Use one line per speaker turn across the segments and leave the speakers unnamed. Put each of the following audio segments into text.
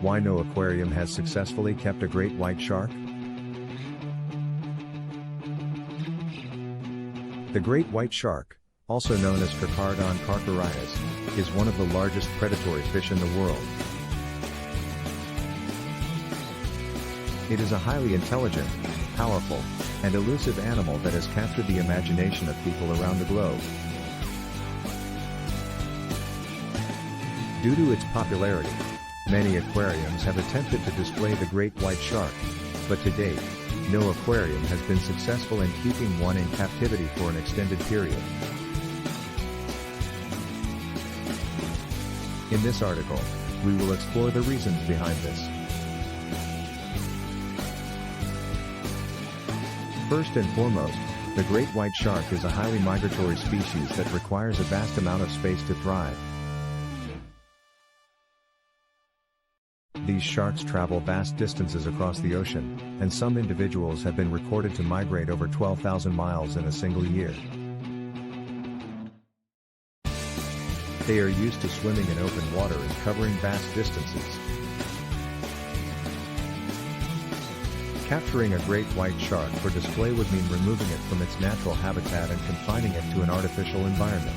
Why no aquarium has successfully kept a great white shark? The great white shark, also known as Carcharodon carcharias, is one of the largest predatory fish in the world. It is a highly intelligent, powerful, and elusive animal that has captured the imagination of people around the globe. Due to its popularity, many aquariums have attempted to display the great white shark, but to date, no aquarium has been successful in keeping one in captivity for an extended period. In this article, we will explore the reasons behind this. First and foremost, the great white shark is a highly migratory species that requires a vast amount of space to thrive. These sharks travel vast distances across the ocean, and some individuals have been recorded to migrate over 12,000 miles in a single year. They are used to swimming in open water and covering vast distances. Capturing a great white shark for display would mean removing it from its natural habitat and confining it to an artificial environment,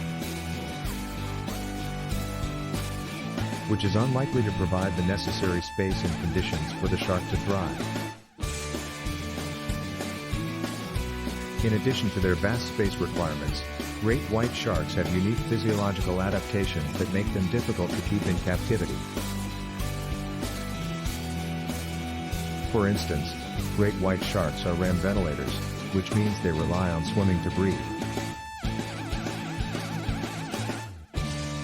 which is unlikely to provide the necessary space and conditions for the shark to thrive. In addition to their vast space requirements, great white sharks have unique physiological adaptations that make them difficult to keep in captivity. For instance, great white sharks are ram ventilators, which means they rely on swimming to breathe.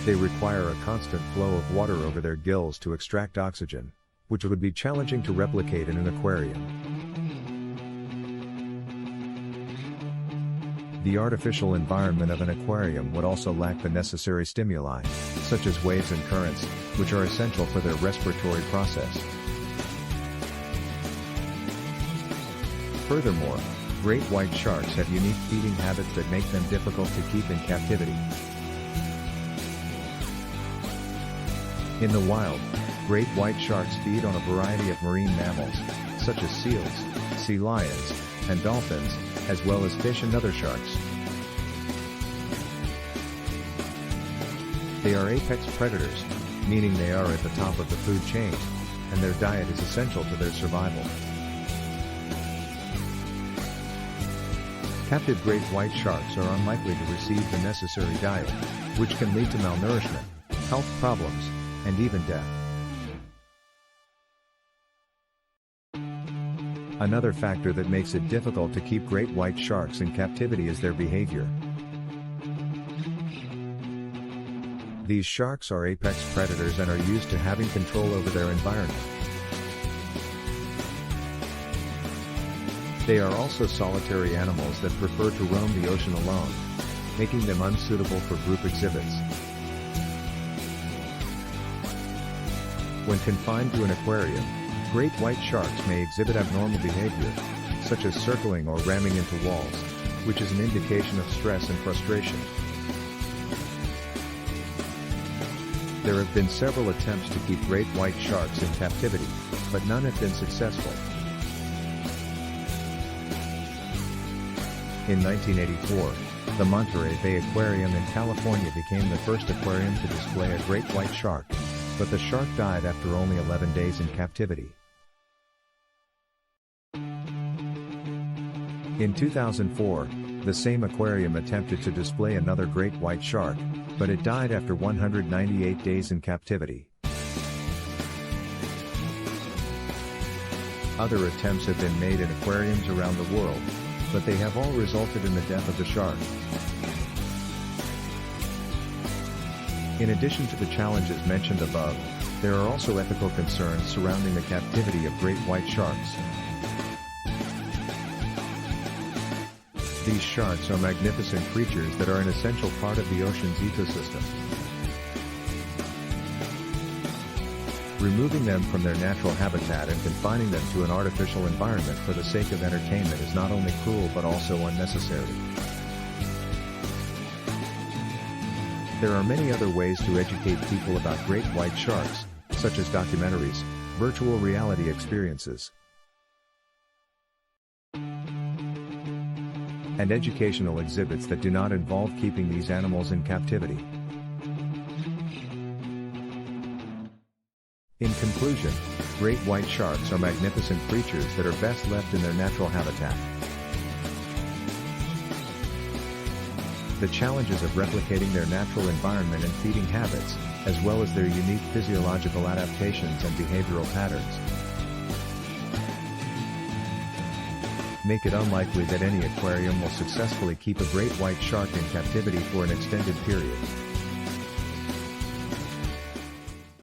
They require a constant flow of water over their gills to extract oxygen, which would be challenging to replicate in an aquarium. The artificial environment of an aquarium would also lack the necessary stimuli, such as waves and currents, which are essential for their respiratory process. Furthermore, great white sharks have unique feeding habits that make them difficult to keep in captivity. In the wild, great white sharks feed on a variety of marine mammals, such as seals, sea lions, and dolphins, as well as fish and other sharks. They are apex predators, meaning they are at the top of the food chain, and their diet is essential to their survival. Captive great white sharks are unlikely to receive the necessary diet, which can lead to malnourishment, health problems, and even death. Another factor that makes it difficult to keep great white sharks in captivity is their behavior. These sharks are apex predators and are used to having control over their environment. They are also solitary animals that prefer to roam the ocean alone, making them unsuitable for group exhibits. When confined to an aquarium, great white sharks may exhibit abnormal behavior, such as circling or ramming into walls, which is an indication of stress and frustration. There have been several attempts to keep great white sharks in captivity, but none have been successful. In 1984, the Monterey Bay Aquarium in California became the first aquarium to display a great white shark, but the shark died after only 11 days in captivity. In 2004, the same aquarium attempted to display another great white shark, but it died after 198 days in captivity. Other attempts have been made in aquariums around the world, but they have all resulted in the death of the shark. In addition to the challenges mentioned above, there are also ethical concerns surrounding the captivity of great white sharks. These sharks are magnificent creatures that are an essential part of the ocean's ecosystem. Removing them from their natural habitat and confining them to an artificial environment for the sake of entertainment is not only cruel but also unnecessary. There are many other ways to educate people about great white sharks, such as documentaries, virtual reality experiences, and educational exhibits that do not involve keeping these animals in captivity. In conclusion, great white sharks are magnificent creatures that are best left in their natural habitat. The challenges of replicating their natural environment and feeding habits, as well as their unique physiological adaptations and behavioral patterns, make it unlikely that any aquarium will successfully keep a great white shark in captivity for an extended period.